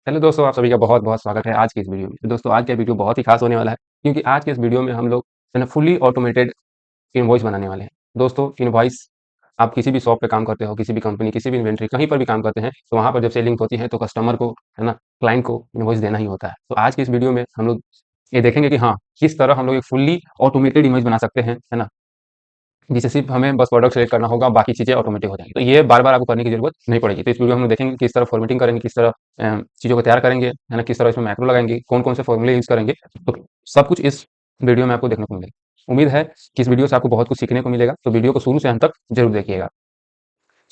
Hello दोस्तों, आप सभी का बहुत-बहुत स्वागत है आज की इस वीडियो में। तो दोस्तों आज का वीडियो बहुत ही खास होने वाला है, क्योंकि आज के इस वीडियो में हम लोग है ना फुल्ली ऑटोमेटेड इनवॉइस बनाने वाले हैं। दोस्तों इनवॉइस आप किसी भी शॉप पे काम करते हो, किसी भी कंपनी, किसी भी इन्वेंटरी कहीं पर भी काम करते हैं, तो वहाँ पर जब सेलिंग होती है तो कस्टमर को है ना, क्लाइंट को इनवॉइस देना ही होता है। तो आज की इस वीडियो में हम लोग ये देखेंगे कि हाँ, किस तरह हम लोग एक फुल्ली ऑटोमेटेड इनवॉइस बना सकते हैं, है ना? जिसे सिर्फ हमें बस प्रोडक्ट सेलेक्ट करना होगा, बाकी चीज़ें ऑटोमेटिक हो जाएँगी। तो ये बार-बार आपको करने की ज़रूरत नहीं पड़ेगी। तो इस वीडियो में हम लोग देखेंगे किस तरह फॉर्मेटिंग करेंगे, किस तरह चीज़ों को तैयार करेंगे, है ना? किस तरह इसमें मैक्रो लगाएँगे, कौन-कौन से फॉर्मूले यूज़ करेंगे। तो सब कुछ इस वीडियो में आपको देखने को मिलेगा। उम्मीद है कि इस वीडियो से आपको बहुत कुछ सीखने को मिलेगा, तो वीडियो को शुरू से अंत तक ज़रूर देखिएगा।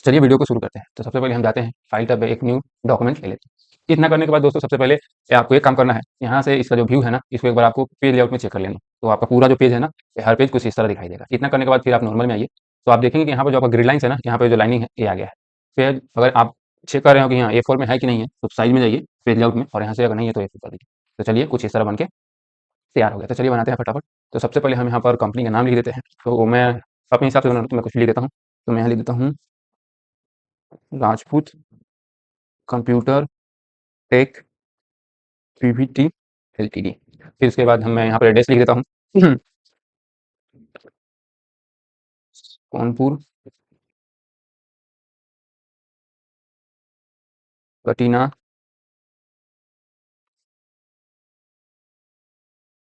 चलिए वीडियो को शुरू करते हैं। तो सबसे पहले हम जाते हैं फाइल टैब में, एक न्यू डॉक्यूमेंट ले लेते हैं। इतना करने के बाद दोस्तों सबसे पहले आपको एक काम करना है, यहाँ से इसका जो व्यू है ना, इसको एक बार आपको पेज लेआउट में चेक कर लेना। तो आपका पूरा जो पेज है ना, ये हर पेज कुछ इस तरह दिखाई देगा। इतना करने के बाद फिर आप नॉर्मल में आइए, तो आप देखेंगे कि यहाँ पर जो आपका ग्रिड लाइन्स है ना, यहाँ पे जो लाइनिंग है, ये आ गया है। फिर अगर आप चेक कर रहे हो कि हाँ A4 में है कि नहीं है, तो साइज में जाइए पेज लेआउट में, और यहाँ से अगर नहीं है तो A4 कर दीजिए। तो चलिए कुछ इस तरह बन के तैयार हो गया। तो चलिए बनाते हैं फटाफट। तो सबसे पहले हम यहाँ पर कंपनी का नाम लिख देते हैं। तो मैं अपने हिसाब से बना रहा हूँ, तो मैं कुछ लिख देता हूँ। तो मैं यहाँ लिख देता हूँ Rajput computer tech PVT LTD. फिर उसके बाद हम मैं यहाँ पर एड्रेस लिख देता हूँ कानपुर कटीना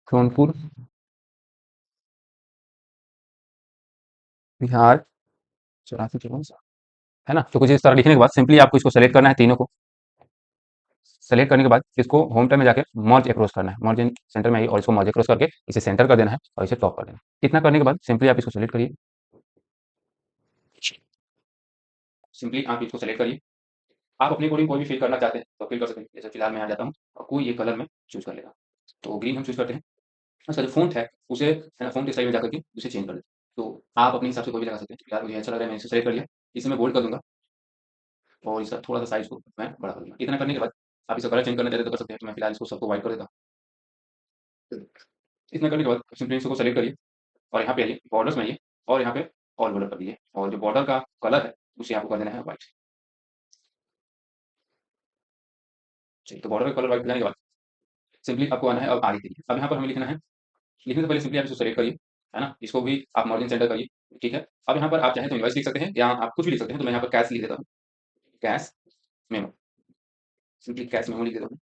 जौनपुर बिहार 84 है ना। तो कुछ इस तरह लिखने के बाद सिंपली आपको इसको सेलेक्ट करना है, तीनों को सेलेक्ट करने के बाद इसको होम टैब में जाकर मर्ज अक्रॉस करना है। मर्ज इन सेंटर में आइए और इसको मर्ज अक्रॉस करके इसे सेंटर कर देना है और इसे टॉप कर देना है। इतना करने के बाद सिंपली आप इसको सेलेक्ट करिए। सिंपली आप इसको सेलेक्ट करिए। आप अपने अकॉर्डिंग कोई भी फिल करना चाहते हैं तो फिल कर सकते हैं। जैसे फिलहाल मैं आ जाता हूँ और कोई एक कलर में चूज कर लेगा। तो ग्रीन हम चूज करते हैं। उसका जो फ़ॉन्ट है उसे है ना, फ़ॉन्ट स्टाइल में जाकर के उसे चेंज कर दें। तो आप अपने हिसाब से कोई भी लगा सकते हैं। फिलहाल मुझे अच्छा लग रहा है, मैंने इसे सेलेक्ट कर लिया। इसे मैं बोल्ड कर दूँगा और इसका थोड़ा-सा साइज़ को मैं बड़ा कर दूँगा। इतना करने के बाद आप इसका कलर चेंज करना चाहते हैं तो कर सकते हैं। तो मैं फिलहाल इसको सबको व्हाइट कर देता हूँ। इतना करने के बाद सिंपली इसको सेलेक्ट करिए और यहाँ पे आइए, बॉर्डर्स में आइए और यहाँ पे ऑल बॉर्डर कर दीजिए और जो बॉर्डर का कलर है उसे आपको कर देना है व्हाइट। चलिए, तो बॉर्डर का कलर व्हाइट दिलाने के बाद सिंपली आपको आना है अब आगे के लिए। अब यहाँ पर हमें लिखना है, लिखने से पहले सिंपली आप इसको सेलेक्ट करिए, है ना? इसको भी आप मार्जिन सेंटर करिए, ठीक है? अब यहाँ पर आप चाहें तो इनवॉइस लिख सकते हैं या आप कुछ भी लिख सकते हैं, तो मैं यहाँ पर कैश लिख देता हूँ, cash memo, simply cash memo लिख देता हूँ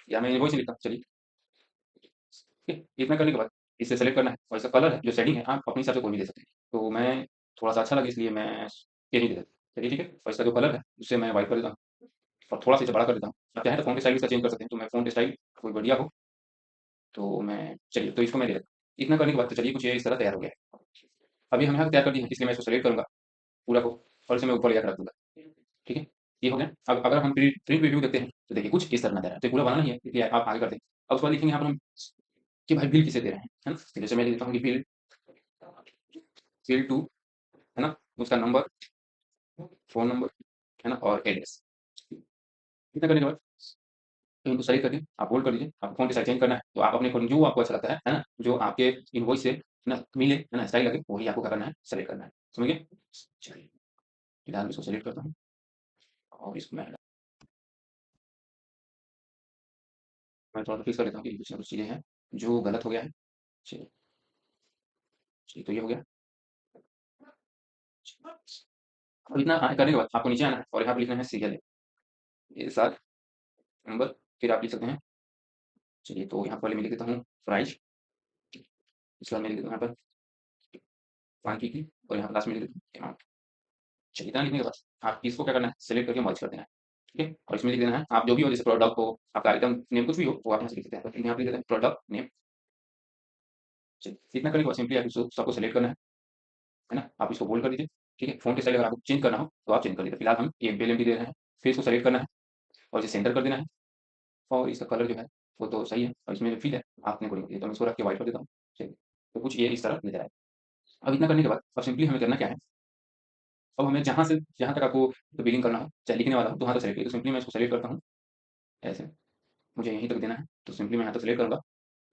या मैं इनवॉइस ही लिखता हूँ, चलिए, ठीक है? इतना करने के बाद इसे सेलेक्ट करना है और इसका कलर है, जो शेडिंग है, आप अपने हिसाब से कोई भी दे सकते हैं। तो मैं थोड़ा-सा अच्छा लगे इसलिए मैं ये नहीं दे देता, चलिए ठीक है? और इसका जो कलर है, उसे मैं व्हाइट कर देता हूँ और थोड़ा-सा इसे बड़ा कर देता हूँ। आप चाहें तो फ़ॉन्ट स्टाइल इसका चेंज कर सकते हैं, तो मैं फ़ॉन्ट स्टाइल कोई बढ़िया हो, तो मैं चलिए, तो इसको मैं दे देता हूँ। इतना करने के बाद तो चलिए कुछ ये इस तरह तैयार हो गया है। अभी हम यहाँ पे तैयार कर दिए हैं, इसलिए मैं इसको सेलेक्ट करूँगा पूरा को और इसे मैं ऊपर ले जाकर रख दूँगा। ठीक है? ये हो गया। अब अगर हम प्रिंट प्रीव्यू देखते हैं, तो देखिए कुछ इस तरह नज़र आया। तो ये पूरा बनाना ही है, देखिए आप आगे कर दें। अब उसके बाद लिखेंगे यहाँ पर हम कि भाई बिल किसे दे रहे हैं, है ना? तो जैसे मैं लिख देता हूँ कि बिल बिल टू, है ना? उसका नंबर, फ़ोन नंबर, है ना? और एड्रेस। इतना करने के बाद इनको सेलेक्ट करके आप होल्ड कर दीजिए। आपको फ़ॉन्ट साइज़ चेंज करना है, तो आप अपने अकॉर्डिंग जो आपको अच्छा लगता है ना? जो आपके इनवॉइस से ना मिले, है ना? स्टाइल लगे, वही आपको क्या करना है, सेलेक्ट करना है। समझ गए? चलिए, फिलहाल मैं इसको सेलेक्ट करता हूँ और इसको मैं थोड़ा-सा फिक्स कर लेता हूँ कि कुछ ना कुछ चीज़ें हैं, जो गलत हो गया है। चलिए, चलिए तो ये हो गया। अब इतना करने के बाद आपको नीचे आना है और यहाँ पे लिखना है सीरियल ये साल, नंबर, फिर आप लिख सकते हैं। चलिए, तो यहाँ पहले मैं लिख देता हूँ प्राइस, इसके बाद मैं लिख देता हूँ यहाँ पर क्वांटिटी और यहाँ पे लास्ट में लिख देता हूँ अमाउंट। चलिए, इतना लिखने के बाद आप इसको क्या करना है, सेलेक्ट करके मर्ज कर देना है। ठीक है? और इसमें लिख देना है आप जो भी हो, जैसे प्रोडक्ट हो, आपका आइटम नेम कुछ भी हो, वो आप यहाँ से लिख देते हैं। तो यहाँ पे लिख देते हैं प्रोडक्ट नेम। चलिए, इतना करने के बाद सिंपली आप इसको सबको सेलेक्ट करना है ना? आप इसको बोल्ड कर दीजिए। ठीक है? फ़ॉन्ट स्टाइल अगर आपको चेंज करना हो, तो आप चेंज कर लीजिए। फिलहाल हम ये एमपी दे रहे हैं। फिर इसको सेलेक्ट करना है और इसे सेंटर कर देना है और इसका कलर जो है, वो तो सही है और इसमें जो फ़ील है, आपने कोडिंग की है, तो मैं इसको रख के व्हाइट कर देता हूँ। चलिए, तो कुछ ये इस तरह नज़र आए। अब इतना करने के बाद अब सिंपली हमें करना क्या है, अब हमें जहाँ से जहाँ तक आपको बिलिंग करना हो, चाहे लिखने वाला हो, तो वहाँ तक सेलेक्ट करिए। तो सिंपली मैं इसको सेलेक्ट करता हूँ, ऐसे, मुझे यहीं तक देना है, तो सिंपली मैं यहाँ तक सेलेक्ट करूँगा।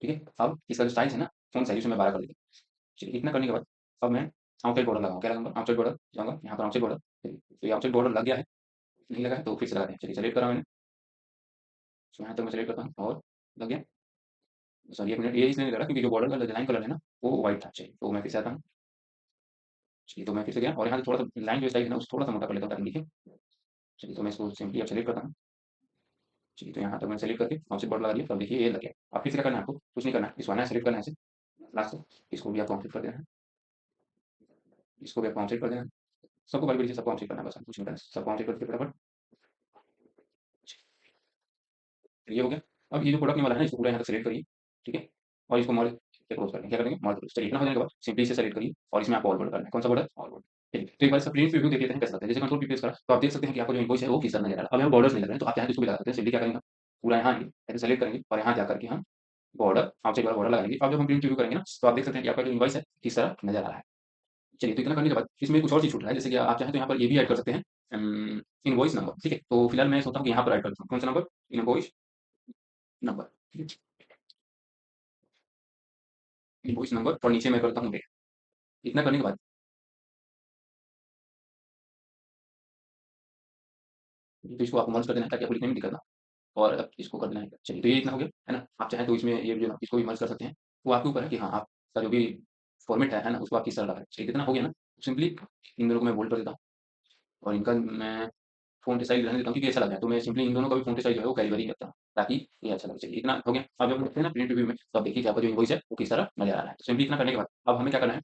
ठीक है? अब इसका जो साइज़ है ना, फ़ॉन्ट साइज़ उसे मैं 12 कर देता हूँ। चलिए, इतना करने के बाद अब मैं आउटसाइड बॉर्डर लगाऊँगा। क्या लगाऊँगा? आउटसाइड बॉर्डर जाऊँगा, यहाँ पर आउटसाइड बॉर्डर, चलिए, तो ये आउटसाइड बॉर्डर लग गया है, नहीं लगा है तो फिर से लगा दें। चलिए, सेलेक्ट करा मैंने, तो यहाँ तक मैं सेलेक्ट करता हूँ और लग गया। सॉरी 1 मिनट, ये इसलिए नहीं लग रहा क्योंकि जो बॉर्डर का डिज़ाइन कलर है ना, वो व्हाइट था। चलिए, तो मैं फिर से आता हूँ। चलिए, तो मैं फिर से गया और यहाँ से थोड़ा-सा लाइन जो स्टाइल है ना, उसे थोड़ा-सा मोटा कर लेता हूँ ताकि दिखे। चलिए, तो मैं इसको सिंपली अब सेलेक्ट करता हूँ। चलिए, तो यहाँ तक मैंने सेलेक्ट करके ऑफसेट बॉर्डर लगा दिया। अब देखिए ये लग गया। अब फिर से क्या करना है आपको? कुछ नहीं करना है। इसको आना है, सेलेक्ट करना है ऐसे लास्ट से। इसको भी आपको ऑफसेट कर देना है। इसको भी आपको ऑफसेट कर देना है। सबको बारी-बारी से सबको ऑफसेट करना है बस, कुछ नहीं करना है। सबको ऑफसेट करके फटाफट ये हो गया। अब ये जो प्रोडक्ट वाला है ना, इसको पूरा यहाँ तक सेलेक्ट करिए, ठीक है? और इसको मर्ज से क्लोज़ कर देंगे। क्या करेंगे? मर्ज क्लोज़। चलिए, इतना हो जाने के बाद सिंपली इसे सेलेक्ट करिए और इसमें आपको ऑल बॉर्डर करना है। कौन-सा बॉर्डर? All border. चलिए, तो एक बार इसका प्रिंट प्रीव्यू देख लेते हैं कैसा लगता है। जैसे कंट्रोल P प्रेस करा, तो आप देख सकते हैं कि आपका जो इनवॉइस है वो किस तरह नज़र आ रहा है। अब यहाँ बॉर्डर्स नहीं लग रहे हैं, तो आप चाहें तो इसको भी लगा सकते हैं। सिंपली क्या करेंगे, पूरा यहाँ आएँगे, ऐसे सेलेक्ट करेंगे और यहाँ जाकर के हम बॉर्डर आउटसाइड वाला बॉर्डर लगाएँगे। अब जब हम प्रिंट प्रीव्यू करेंगे ना, तो आप देख सकते हैं कि आपका जो इनवॉइस है, किस तरह नज़र आ रहा है। चलिए, तो इतना करने के बाद इसमें कुछ और चीज़ छूट रहा है, जैसे कि आप चाहें तो यहाँ पर ये भी ऐड कर सकते हैं इनवॉइस नंबर, ठीक है? तो फिलहाल मैं सोचता हूँ कि यहाँ पर ऐड कर देता हूँ। कौन-सा नंबर? इनवॉइस नंबर, ठीक है? इनवॉइस नंबर और नीचे मैं करता हूँ डेट। इतना करने के बाद तो इसको आपको मर्ज कर देना है ताकि आपको लिखने में दिक्कत ना हो और अब इसको कर देना है। चलिए, तो ये इतना हो गया, है ना? आप चाहें तो इसमें ये जो है ना, इसको भी मर्ज कर सकते हैं। वो आपके ऊपर है कि हाँ, आपका जो भी फॉर्मेट है ना? उसको आप किस तरह रख रहे हैं। चलिए, इतना हो गया ना, सिंपली इन दोनों को मैं बोल्ड कर देता हूँ और इनका मैं फ़ॉन्ट स्टाइल रहने देता हूँ क्योंकि अच्छा लग रहा है। तो मैं सिंपली इन दोनों का भी फ़ॉन्ट स्टाइल जो है वो कैलिबर ही रखता हूँ ताकि ये अच्छा लगे। चलिए, इतना हो गया। अब जब हम देखते हैं ना प्रिंट रिव्यू में, तो आप देखिए कि आपका जो इनवॉइस है वो किस तरह नज़र आ रहा है। तो सिंपली इतना करने के बाद अब हमें क्या करना है,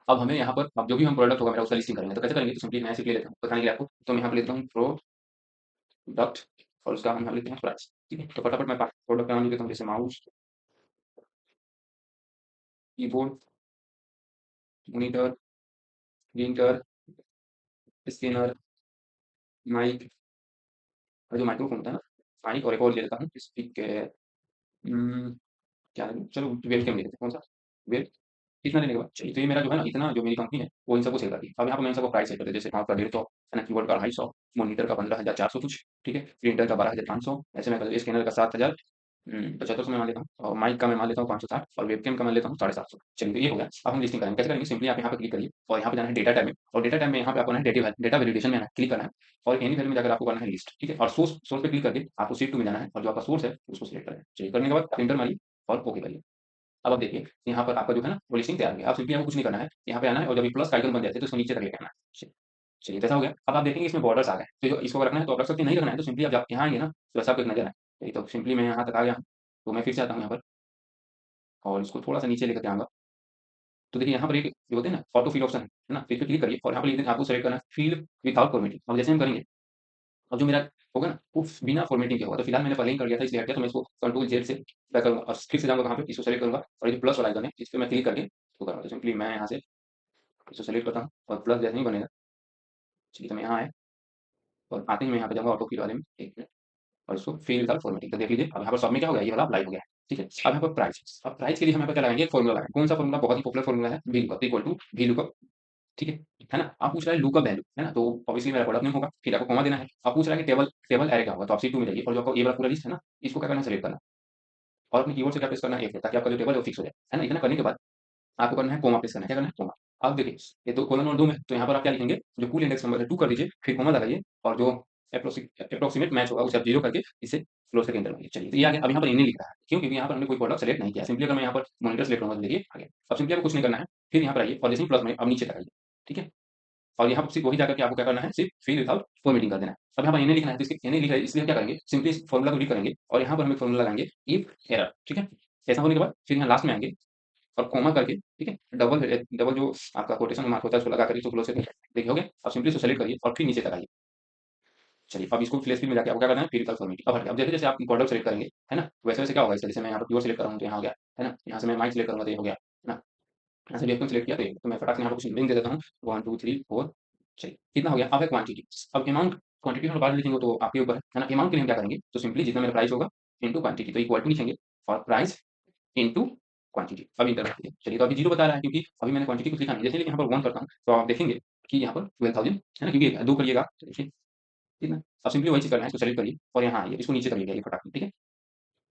अब हमें यहाँ पर अब जो भी हम प्रोडक्ट होगा मेरा उसका लिस्टिंग करेंगे। तो कैसे करेंगे? तो सिंपली मैं सिर्फ ले लेता हूँ बताने के लिए आपको। तो मैं यहाँ पे लेता हूँ प्रोडक्ट और उसका हम यहाँ लिखते हैं प्राइस, ठीक है? तो फटाफट मैं प्रोडक्ट का नाम लिख देता हूँ, जैसे mouse, keyboard, monitor, printer, scanner, mic और जो माइक्रोफ़ोन होता है ना, माइक और एक और ले लेता हूँ स्पीकर क्या है? चलो वेबकैम ले लेते हैं। कौन-सा? वेब इतना लेने के बाद चलिए, तो ये मेरा जो है ना, इतना जो मेरी कंपनी है, वो इन सबको सेल करती है। अब यहाँ पे मैं इन सबको प्राइस सेट कर दिया, जैसे माउस का 150 है ना, कीबोर्ड का 250, मॉनिटर का 15,400 कुछ, ठीक है? प्रिंटर का 12,500 ऐसे मैं कर स्कैनर का 7,000 7500 मैं मान लेता हूँ और माइक का मैं मान लेता हूँ 560 और वेबकैम का मैं लेता हूँ 750। चलिए, तो ये हो गया। अब हम लिस्टिंग करेंगे। कैसे करेंगे? सिंपली आप यहाँ पे क्लिक करिए और यहाँ पे जाना है डेटा टैब में और डेटा टैब में यहाँ पे आपको ना डेटा वैलिडेशन में आना है, क्लिक करना है और एनी वैल्यू में जाकर आपको करना है लिस्ट, ठीक है? और सोर्स सोर्स पे क्लिक करके आपको शीट 2 में जाना है और जो आपका सोर्स है, उसको सिलेक्ट करना है। चलिए, करने के बाद एंटर मारिए और ओके करिए। अब आप देखिए, यहाँ पर आपका जो है ना वो लिस्टिंग तैयार हो गया। अब सिंपली आपको कुछ नहीं करना है, यहाँ पे आना है और जब ये प्लस का आइकन बन जाते हैं तो इसको नीचे कर लेके आना है। चलिए, जैसा हो गया। अब आप देखेंगे इसमें बॉर्डर्स आ गए, तो जो इसको रखना है तो आप रख सकते हैं, नहीं रखना है तो सिंपली आप यहाँ आएँगे ना, तो वैसा आपको एक नज़र आए। चलिए, तो सिंपली मैं यहाँ तक आ गया हूँ, तो मैं फिर से आता हूँ यहाँ पर और इसको थोड़ा-सा नीचे लेकर के आऊँगा। तो देखिए यहाँ पर एक जो होते हैं ना ऑटो फिल ऑप्शन है ना? तो इस पे क्लिक करिए और यहाँ पे लिख दें आपको सेलेक्ट करना है फिल विथआउट फॉर्मेटिंग। अब जैसे हम करेंगे, अब जो मेरा होगा ना वो बिना फॉर्मेटिंग के होगा। तो फिलहाल मैंने पहले ही कर लिया था इसलिए हट गया, तो मैं इसको कंट्रोल ज़ेड से क्या करूँगा और फिर से जाऊँगा कहाँ पे, इसको सेलेक्ट करूँगा और ये जो प्लस वाला आइकन है, इस पे मैं क्लिक करके इसको करूँगा। तो सिंपली मैं यहाँ से इसको सेलेक्ट करता हूँ और प्लस जैसे ही बनेगा, चलिए तो मैं यहाँ आया और आते ही मैं यहाँ पे जाऊँगा ऑटो फिल वाले में, 1 मिनट और इसको फिल विथआउट फॉर्मेटिंग। तो देख लीजिए अब यहाँ पर सब में क्या हो गया, ये वाला अप्लाई हो गया है, ठीक है? अब यहाँ पर प्राइस, अब प्राइस के लिए हम यहाँ पे क्या लगाएँगे, एक फॉर्मूला लगाएँगे। कौन-सा फॉर्मूला? बहुत ही पॉपुलर फॉर्मूला है, V lookup equal to V lookup, ठीक है ना? आप पूछ रहा है लुकअप वैल्यू, है ना? तो ऑब्वियसली मेरा प्रोडक्ट नेम होगा, फिर आपको कॉमा देना है। अब पूछ रहा है कि टेबल टेबल अरे क्या होगा? तो आप शीट 2 में जाइए और जो आपका ये वाला पूरा लिस्ट है ना, इसको क्या करना है, सेलेक्ट करना है और अपने कीबोर्ड से क्या प्रेस करना है, F4 ताकि आपका जो टेबल है वो फिक्स हो जाए, है ना? इतना करने के बाद आपको करना है कोमा प्रेस करना है। क्या करना है? कोमा। अब देखिए, ये तो कोलन और 2 में, तो यहाँ पर आप क्या लिखेंगे, जो कुल इंडेक्स नंबर है 2 कर दीजिए, फिर कोमा लगाइए और जो एप्रोक्सिमेट मैच होगा उसे आप 0 करके इसे क्लोज़ करके एंटर मारिए। चलिए, तो ये आ गया। अब यहाँ पर इन्हें लिख रहा है, क्यों? क्योंकि यहाँ पर हमने कोई प्रोडक्ट सेलेक्ट नहीं किया। सिंपली अगर मैं यहाँ पर मॉनिटर सेलेक्ट करूँगा तो देखिए आ गया। अब सिंपली आपको कुछ नहीं करना है, फिर यहाँ पर आइए और जैसे ही प्लस में अब नीचे तक आइए, ठीक है? और यहाँ पर सिर्फ वही जाकर के आपको क्या करना है, सिर्फ फिल विथआउट फॉर्मेटिंग कर देना है। अब यहाँ पर इन्हें लिखना है, तो इसके इन्हें लिखा है इसलिए हम क्या करेंगे, सिंपली इस फॉर्मूला को रीड करेंगे और यहाँ पर हम एक फॉर्मूला लगाएँगे इफ एरर, ठीक है? ऐसा होने के बाद फिर यहाँ लास्ट में आएँगे और कॉमा करके, ठीक है? डबल जो आपका कोटेशन मार्क होता है उसको लगा करके इसको क्लोज़ करके देखिए हो गया। अब सिंपली इसको सेलेक्ट करिए और फिर नीचे तक आइए। चलिए, अब इसको फ्लेश फिल में जाके आपको क्या करना है, फिर विकल्प फॉर्मेटिंग अब हट गया। अब जैसे-जैसे आप प्रोडक्ट सेलेक्ट करेंगे, है ना? वैसे-वैसे क्या होगा इसका, जैसे मैं यहाँ पर प्योर सेलेक्ट कर रहा हूँ तो यहाँ हो गया, है ना? यहाँ से मैं माइक सेलेक्ट करूँगा तो ये हो गया, है ना? यहाँ से वेबकैम सेलेक्ट किया तो ये, तो मैं फटाक से यहाँ पे कुछ लिंक दे देता हूँ 1 2 3 4 चलिए, कितना हो गया? अब है क्वांटिटी। अब अमाउंट क्वांटिटी हम बाद में लिखेंगे तो आपके ऊपर है ना? अमाउंट के लिए हम क्या करेंगे, तो सिंपली जितना मेरा प्राइस होगा इंटू क्वांटिटी, तो इक्वल टू लिखेंगे और प्राइस इंटू क्वांटिटी। अब इंटर कर दीजिए। चलिए, तो अभी 0 बता रहा है क्योंकि अभी मैंने क्वांटिटी कुछ लिखा नहीं। जैसे ही यहाँ पर 1 करता हूँ, तो आप देखेंगे कि यहाँ पर 12,000 है ना? क्योंकि 2 करिएगा तो देखिए कितना, अब सिंपली वही चीज़ करना है, इसको सेलेक्ट करिए और यहाँ आइए, इसको नीचे करिएगा ये फटाक से, ठीक है?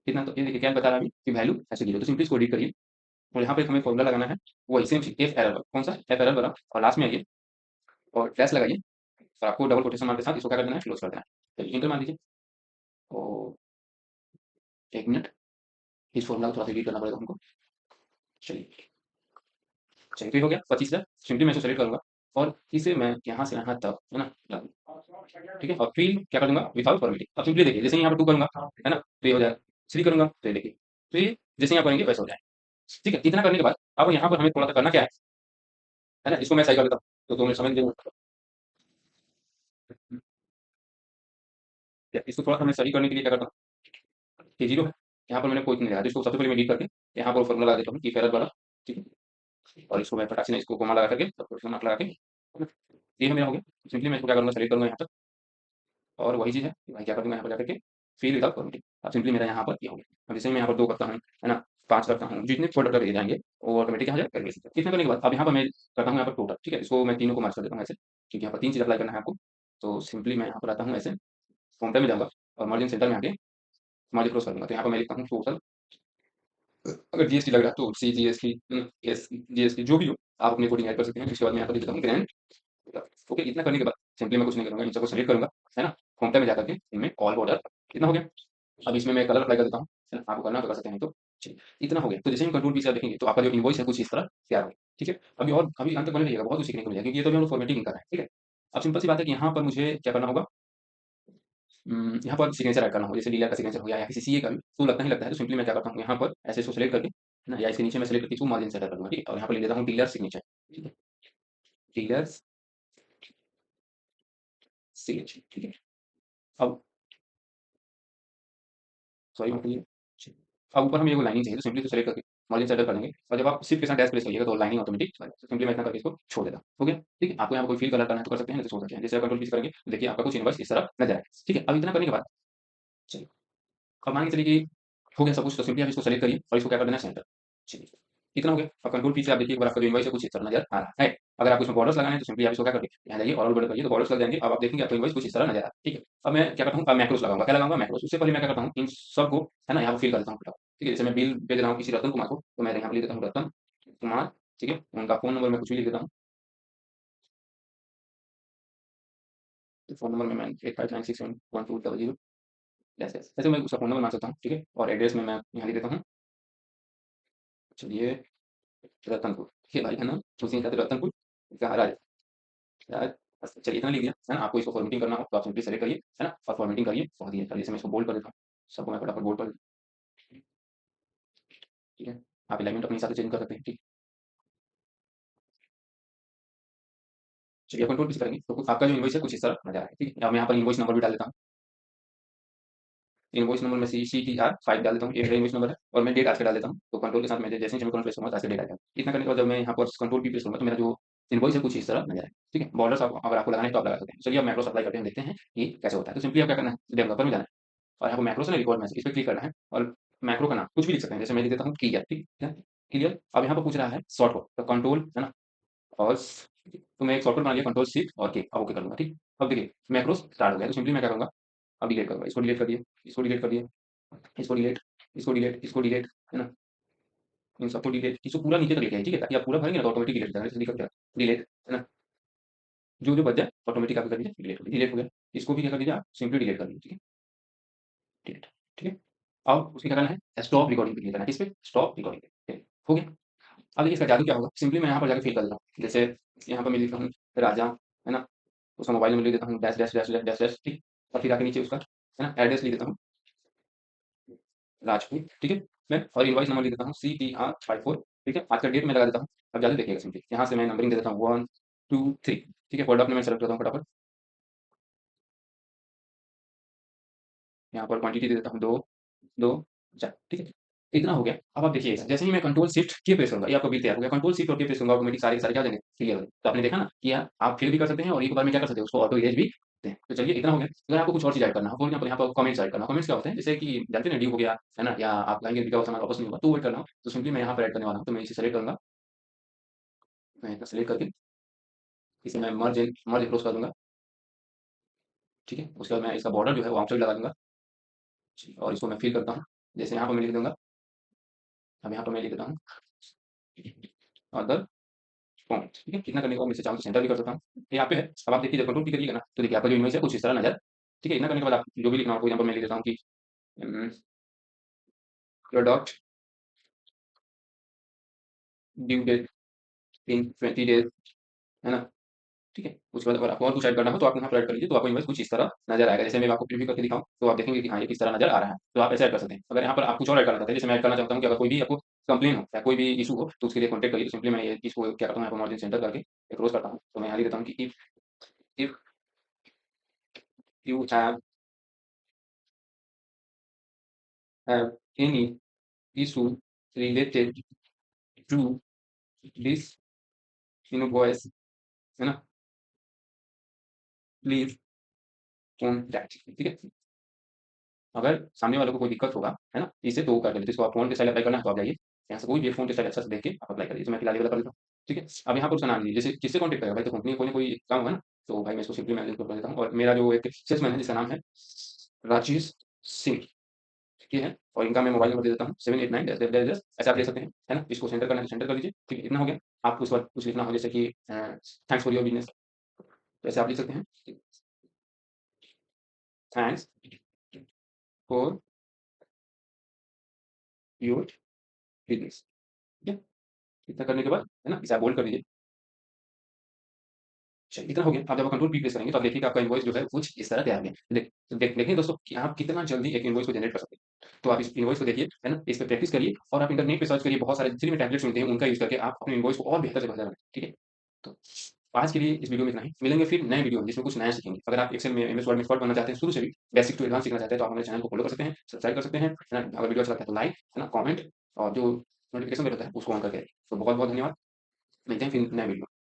कितना, तो ये देखिए क्या बता रहा है अभी कि वैल्यू ऐसे 0, तो सिंपली इसको एडिट करिए और यहाँ पे हमें फॉर्मूला लगाना है, वही सेम चीज़ इफ एरर वाला। कौन-सा? इफ एरर वाला और लास्ट में आइए और डैश लगाइए और आपको डबल कोटेशन मार्क के साथ इसको क्या कर देना है, क्लोज़ कर देना है। चलिए, एंटर मार दीजिए। ओह! 1 मिनट, इस फ़ॉर्मूला को थोड़ा-सा एडिट करना पड़ेगा हमको। चलिए, चलिए तो ये हो गया 25 हज़ार। सिंपली मैं इसको सेलेक्ट करूँगा और इसे मैं यहाँ से यहाँ तक, है ना, ठीक है? और फिर क्या कर दूँगा विथआउट फॉर्मेटिंग। अब सिंपली देखिए, जैसे ही यहाँ पर 2 करूँगा, है ना? तो ये हो जाएगा। 3 करूँगा तो ये देखिए। तो ये जैसे ही आप करेंगे वैसा हो जाएगा। ठीक है? इतना करने के बाद अब यहाँ पर हमें थोड़ा-सा करना क्या है ना? इसको मैं सही कर देता हूँ, तो 2 मिनट समझ लीजिए। इसको थोड़ा-सा मैं सही करने के लिए क्या करता हूँ, ये 0 है, यहाँ पर मैंने कोई नहीं लगाया, तो इसको सबसे पहले मैं एडिट करके यहाँ पर फॉर्मूला लगा देता हूँ, if error वाला, ठीक है? और इसको मैं फटाक से इसको कॉमा लगा करके मार्क लगा के, है ना? ये मेरा हो गया। सिंपली मैं इसको क्या करूँगा, सेलेक्ट करूँगा यहाँ तक और वही चीज़ है कि भाई क्या कर दूँगा यहाँ पर जाकर के फिल विदाउट फॉर्मेटिंग। अब सिंपली मेरा यहाँ पर ये हो गया। अब जैसे ही मैं यहाँ पर 2 करता हूँ, है ना? 5 करता हूँ, जितने फ़ोल्डर कर दिए जाएँगे वो ऑटोमेटिक यहाँ जाके करेंगे। इतना करने के बाद अब यहाँ पर मैं करता हूँ यहाँ पर टोटल, ठीक है? इसको मैं तीनों को मार्क कर देता हूँ ऐसे, क्योंकि यहाँ पर 3 चीज़ अप्लाई करना है आपको। तो सिंपली मैं यहाँ पर आता हूँ ऐसे, काउंटर में जाऊँगा और मार्जिन सेंटर में आके मार्जिन क्रॉस करूँगा। तो यहाँ पर मैं लिखता हूँ टोटल, अगर जीएसटी लग रहा है तो सी जीएसटी, एस जीएसटी जो भी हो आप अपने अकॉर्डिंग ऐड कर सकते हैं। उसके बाद मैं यहाँ पर लिख देता हूँ ग्रैंड। ओके, इतना करने के बाद सिंपली मैं कुछ नहीं करूँगा, इन सबको सेलेक्ट करूँगा, है ना? होम टैब में जाकर के इनमें ऑल बॉर्डर, इतना हो गया। अब इसमें मैं कलर अप्लाई कर देता हूँ, है ना? आपको करना है तो कर सकते हैं, तो चलिए इतना हो गया। तो जैसे ही हम कंट्रोल पी से आप देखेंगे तो आपका जो इनवॉइस है कुछ इस तरह तैयार होगा, ठीक है? अभी अंत तक बने रहिएगा, बहुत कुछ सीखने को मिलेगा, क्योंकि ये तो अभी हम लोग फॉर्मेटिंग कर रहे हैं, ठीक है? अब सिंपल सी बात है कि यहाँ पर मुझे क्या करना होगा, यहाँ पर सिग्नेचर ऐड करना हो, जैसे डीलर का सिग्नेचर हो गया या किसी सीए का भी, तो लगता ही लगता है। तो सिंपली मैं क्या करता हूँ, यहाँ पर ऐसे इसको सेलेक्ट करके, है ना, या इसके नीचे मैं सेलेक्ट करके इसको मार्जिन सेट करूँगा, ठीक है? और यहाँ पर लिख देता हूँ डीलर सिग्नेचर, ठीक है? डीलर सिग्नेचर, ठीक है? अब सॉरी मतलब ये, अब ऊपर हमें वो लाइनिंग चाहिए, तो सिंपली तो सेलेक्ट करके मार्जिन सेटअप कर देंगे और जब आप शिफ्ट के साथ डैश प्रेस करिएगा तो लाइनिंग ऑटोमेटिक, तो सिंपली मैं इतना करके इसको छोड़ देता हूँ। हो गया, ठीक है? आपको यहाँ पर कोई फिल कलर करना है तो कर सकते हैं, नहीं तो छोड़ सकते हैं। जैसे आप कंट्रोल पीस करेंगे तो देखिए आपका कुछ इनवर्स इस तरह नजर आएगा, ठीक है? अब इतना करने के बाद चलिए, अब मान के चलिए कि हो गया सब कुछ, तो सिंपली आप इसको सेलेक्ट करिए और इसको क्या कर देना है सेंटर। चलिए, इतना हो गया। अब कंट्रोल पी से आप देखिए एक बार आपका जो इनवॉइस है कुछ इस तरह नजर आ रहा है। अगर आपको इसमें बॉर्डर्स लगाने हैं तो सिंपली आप इसको क्या करिए, यहाँ जाइए और ऑल बॉर्डर करिए तो बॉर्डर्स लग जाएंगे। अब आप देखेंगे आपका इनवॉइस कुछ इस तरह नजर आ रहा है, ठीक है? अब मैं क्या करता हूँ, अब मैक्रोस लगाऊंगा। क्या लगाऊंगा? मैक्रोस। उससे पहले मैं क्या करता हूँ, इन सबको, है ना, यहाँ पर फिल कर देता हूँ फटाफट, ठीक है? जैसे मैं बिल भेज रहा हूँ किसी रतन कुमार को, तो मैं यहाँ पर लिख देता हूँ रतन कुमार, ठीक है? उनका फ़ोन नंबर मैं कुछ भी लिख देता हूँ। तो फ़ोन नंबर में मैं 8596712000, ऐसे ऐसे मैं उसका फ़ोन नंबर माँग सकता हूँ, ठीक है? और एड्रेस में मैं यहाँ लिख देता हूँ, चलिए रतनपुर, ये भाई का नाम उसी का, तो रतनपुर का राज राज। बस चलिए इतना लिख दिया, है ना? आपको इसको फॉर्मेटिंग करना हो तो आप सिंपली सेलेक्ट करिए, है ना? और फॉर्मेटिंग करिए, बहुत ही अच्छा। जैसे मैं इसको बोल्ड कर देता हूँ, सबको मैं फटाफट बोल्ड कर देता हूँ, ठीक है? आप अलाइनमेंट अपने हिसाब से चेंज कर सकते हैं, ठीक। चलिए कंट्रोल किस करेंगे तो आपका जो इनवॉइस है कुछ इस तरह नजर आएगा, ठीक है? अब मैं यहाँ पर इनवॉइस नंबर भी डाल देता हूँ। इनवॉइस नंबर में CTR 5 डाल देता हूँ, ये मेरा इनवॉइस नंबर है और मैं डेट आज का डाल देता हूँ। तो कंट्रोल के साथ मैं जैसे ही सेमीकोलन प्रेस करूँगा, आज का डेट आ जाएगा। इतना करने के बाद जब मैं यहाँ पर कंट्रोल की प्रेस करूँगा तो मेरा जो इनवॉइस है कुछ इस तरह नजर आएगा, ठीक है? बॉर्डर्स आप अगर आपको लगाना है तो आप लगा सकते हैं। चलिए अब मैक्रोस अप्लाई करते हैं, देखते हैं ये कैसे होता है। तो सिंपली आप क्या करना है, डेवलपर में जाना है और यहाँ पर मैक्रोस है ना, रिकॉर्ड मैसेज, इस पे क्लिक करना है और मैक्रो का नाम कुछ भी लिख सकते हैं। जैसे मैं लिख देता हूँ क्लियर, ठीक है? क्लियर। अब यहाँ पर पूछ रहा है शॉर्ट कट, तो कंट्रोल, है ना, और तो मैं एक शॉर्टकट बना लिया, कंट्रोल शिफ्ट और के, अब ओके कर दूंगा, ठीक। अब देखिए मैक्रोस स्टार्ट हो गया। तो सिंपली मैं क्या करूँगा, अब डिलीट करूँगा, इसको डिलीट कर दिए, इसको डिलीट कर दिए, इसको डिलीट, इसको डिलीट, इसको डिलीट, है ना? इन सबको डिलीट, इसको पूरा नीचे तक लेके आइए, ठीक है? ताकि आप पूरा भरेंगे ना तो ऑटोमेटिक डिलीट हो जाएगा। जैसे लिखा क्या डिलीट, है ना? जो बच जाए ऑटोमेटिक आप कर दीजिए डिलीट, डिलीट हो गया। इसको भी क्या कर दीजिए आप, सिंपली डिलीट कर दीजिए, ठीक है? डिलीट, ठीक है? अब उसमें क्या करना है, स्टॉप रिकॉर्डिंग पे क्लिक करना है। किस पे? स्टॉप रिकॉर्डिंग पे, ठीक है? हो गया। अब देखिए इसका जादू क्या होगा, सिंपली मैं यहाँ पर जाके फिल कर देता हूँ। जैसे यहाँ पर मैं लिखता हूँ राजा, है ना? उसका मोबाइल नंबर लिख देता हूँ dash dash dash dash dash dash, ठीक। और फिर आके नीचे उसका, है ना, एड्रेस लिख देता हूँ राजपूत, ठीक है? मैं और इनवॉइस नंबर लिख देता हूँ CTR 54, ठीक है? आज का डेट मैं लगा देता हूँ। अब जाके देखिएगा सिंपली यहाँ से मैं नंबरिंग दे देता हूँ 1 2 3, ठीक है? फोल्डर अपने मैं सेलेक्ट करता हूँ फटाफट। यहाँ पर क्वांटिटी दे देता हूँ 2 2 4, ठीक है? इतना हो गया। अब आप देखिए जैसे ही मैं कंट्रोल शिफ्ट की प्रेस करूँगा, ये आपका बिल तैयार हो गया। कंट्रोल शिफ्ट और की प्रेस करूँगा, ऑटोमेटिक सारे के सारे क्या हो जाएंगे, क्लियर हो गए। तो आपने देखा ना कि आप फिल भी कर सकते हैं और एक बार में क्या कर सकते हैं, उसको ऑटो इरेज भी सकते हैं। तो चलिए इतना हो गया। अगर आपको कुछ और चीज़ ऐड करना हो, फॉर एग्जाम्पल यहाँ पर कमेंट्स ऐड करना हो, कमेंट्स क्या होते हैं, जैसे कि जानते हैं ना, ड्यू हो गया, है ना, या आप कहेंगे बिका हुआ सामान वापस नहीं हुआ तो वेट करना हो, तो सिंपली मैं यहाँ पर ऐड करने वाला हूँ। तो मैं इसे सेलेक्ट करूँगा, मैं इतना सेलेक्ट करके इसे मैं मर्ज क्लोज कर दूंगा, ठीक है? उसके बाद मैं इसका बॉर्डर जो है वो आउटसाइड लगा दूंगा, और इसको मैं फिल करता हूँ। जैसे यहाँ पर मैं लिख दूंगा, अब यहाँ पर मैं लिख देता हूँ अदर पॉइंट, ठीक है? कितना करने के बाद मैं इसे चाहूँ तो सेंटर भी कर सकता हूँ। ये यहाँ पे है। अब आप देखिए जब कंट्रोल की करिएगा ना तो देखिए आपका जो इमेज है कुछ इस तरह नजर, ठीक है? इतना करने के बाद आप जो भी लिखना हो, फॉर एग्जाम्पल मैं लिख देता हूँ कि your dot due date in 20 days, है ना? ठीक है? उसके बाद अगर आपको और कुछ ऐड करना हो तो आप यहाँ पर ऐड कर लीजिए, तो आपको इनवॉइस कुछ इस तरह नज़र आएगा। जैसे मैं आपको प्रीव्यू करके दिखाऊँ, तो आप देखेंगे कि हाँ, ये किस तरह नज़र आ रहा है। तो आप ऐसे ऐड कर सकते हैं। अगर यहाँ पर आप कुछ और ऐड करना चाहते हैं, जैसे मैं ऐड करना चाहता हूँ कि अगर कोई भी आपको कंप्लेन हो या कोई भी इश्यू हो, तो उसके लिए कॉन्टैक्ट करिए। तो सिंपली मैं ये इसको क्या करता हूँ, यहाँ पर मार्जिन सेंटर करके एक क्लोज़ करता हूँ। तो मैं यहाँ लिख देता हूँ कि if you have any issue related to this invoice, है ना? प्लीज़ कॉन्टैक्ट, ठीक है? अगर सामने वाले को कोई दिक्कत होगा, है ना? इसे तो वो कर देते, इसको आप फ़ॉन्ट स्टाइल अप्लाई करना है तो आप जाइए, यहाँ से कोई भी एक फ़ॉन्ट स्टाइल अच्छा सा देख के आप अप्लाई करिए। तो मैं फिलहाल ये वाला कर देता हूँ, ठीक है? अब यहाँ पर उसका नाम लीजिए, जैसे किससे कॉन्टैक्ट करेगा भाई, तो कंपनी का कोई ना कोई काम होगा ना, तो भाई मैं इसको सिंपली मैनेज कर देता हूँ और मेरा जो एक सेल्समैन है जिसका नाम है राजेश सिंह, ठीक है? और इनका मैं मोबाइल नंबर दे देता हूँ 789 डैश डैश डैश डैश, ऐसे आप ले सकते हैं, है ना? इसको सेंटर करना है तो सेंटर कर लीजिए, ठीक है? इतना हो गया। आपको उसके बाद कुछ लिखना हो जैसे कि थैंक्स फॉर योर बिज़नेस, तो ऐसे आप लिख सकते हैं, थैंक्स फॉर योर बिज़नेस, ठीक है? इतना करने के बाद, है ना? इसे आप बोल्ड कर दीजिए। चलिए इतना हो गया। आप जब कंट्रोल पी प्रेस करेंगे तो आप देखिए कि आपका इनवॉइस जो है कुछ इस तरह तैयार है। देखें दोस्तों कि आप कितना जल्दी एक इनवॉइस को जनरेट कर सकते हैं। तो आप इस इनवॉइस को देखिए, है ना? इस पे प्रैक्टिस करिए और आप इंटरनेट पे सर्च करिए, बहुत सारे जितने भी टेम्पलेट्स मिलते हैं उनका यूज़ करके आप अपने इनवॉइस को और बेहतर से बेहतर बनाएँ, ठीक है? तो आज के लिए इस वीडियो में इतना ही। मिलेंगे फिर नए वीडियो में जिसमें कुछ नया सीखेंगे। अगर आप एक्सेल में एमएस वर्ड में एक्सपर्ट बनना चाहते हैं शुरू से भी, बेसिक टू एडवांस सीखना चाहते हैं तो आप हमारे चैनल को फॉलो कर सकते हैं, सब्सक्राइब कर सकते हैं, है ना? अगर वीडियो अच्छा लगता है तो लाइक, है ना? कमेंट और जो नोटिफिकेशन बेल होता है उसको ऑन करके रखिए। तो बहुत-बहुत धन्यवाद। मिलते हैं फिर नए वीडियो में।